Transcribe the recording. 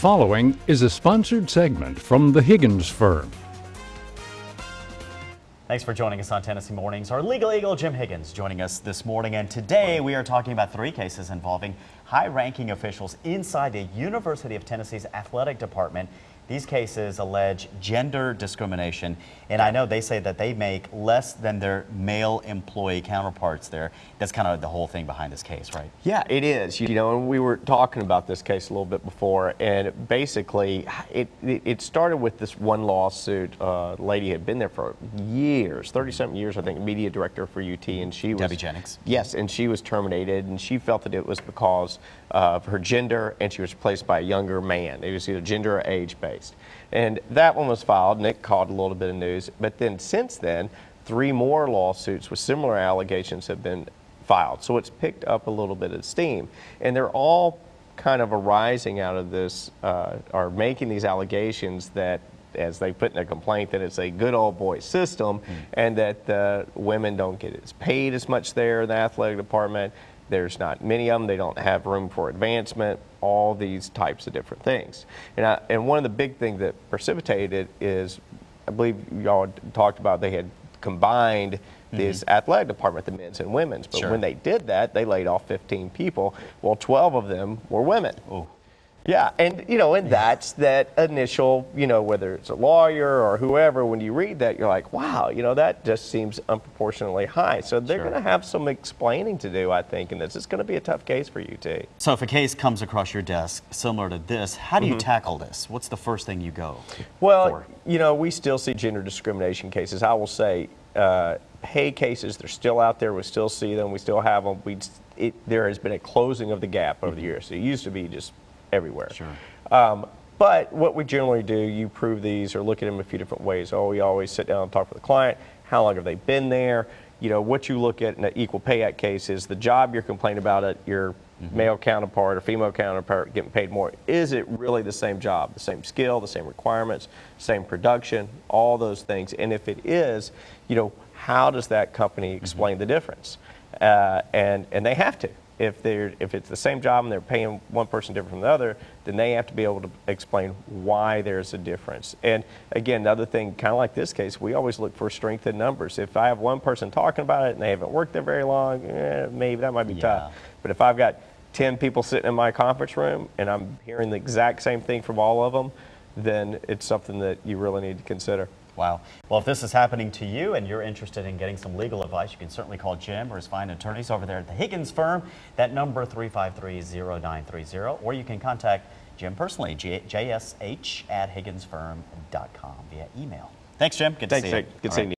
following is a sponsored segment from the Higgins Firm. Thanks for joining us on Tennessee Mornings. Our legal eagle, Jim Higgins, joining us this morning. And today we are talking about 3 cases involving high-ranking officials inside the University of Tennessee's athletic department. These cases allege gender discrimination, and I know they say that they make less than their male employee counterparts there. That's kind of the whole thing behind this case, right? Yeah, it is. You know, and we were talking about this case a little bit before, and basically it started with this one lawsuit. Lady had been there for years, 30-something years, I think, media director for UT, and she was... Debbie Jennings. Yes, and she was terminated, and she felt that it was because of her gender, and she was replaced by a younger man. It was either gender or age-based. And that one was filed, and it caused a little bit of news. But then since then, 3 more lawsuits with similar allegations have been filed. So it's picked up a little bit of steam. And they're all kind of arising out of this, are making these allegations that, as they put in a complaint, that it's a good old boy system, and that the women don't get paid as much there in the athletic department. There's not many of them. They don't have room for advancement, all these types of different things. And one of the big things that precipitated it is, I believe y'all talked about, they had combined this athletic department, the men's and women's. But when they did that, they laid off 15 people. Well, 12 of them were women. Oh. Yeah, and you know, and that's that initial, you know, whether it's a lawyer or whoever, when you read that, you're like, wow, you know, that just seems unproportionately high. So they're going to have some explaining to do, I think, in this. It's going to be a tough case for UT. So if a case comes across your desk similar to this, how do you tackle this? What's the first thing you go for? You know, we still see gender discrimination cases. I will say, pay cases, they're still out there. We still see them. We still have them. There has been a closing of the gap over the years. So it used to be just everywhere. But what we generally do, you prove these or look at them a few different ways. Oh, we always sit down and talk with the client. How long have they been there? You know, what you look at in an Equal Pay Act case is the job you're complaining about at your male counterpart or female counterpart getting paid more. Is it really the same job, the same skill, the same requirements, same production, all those things? And if it is, you know, how does that company explain the difference? And they have to. If it's the same job and they're paying one person different from the other, then they have to be able to explain why there's a difference. And again, another thing, kind of like this case, we always look for strength in numbers. If I have one person talking about it and they haven't worked there very long, maybe that might be tough. But if I've got 10 people sitting in my conference room and I'm hearing the exact same thing from all of them, then it's something that you really need to consider. Wow. Well, if this is happening to you and you're interested in getting some legal advice, you can certainly call Jim or his fine attorneys over there at the Higgins Firm. That number 353-0930, or you can contact Jim personally, jsh@higginsfirm.com via email. Thanks, Jim. Good to see you. Good seeing you.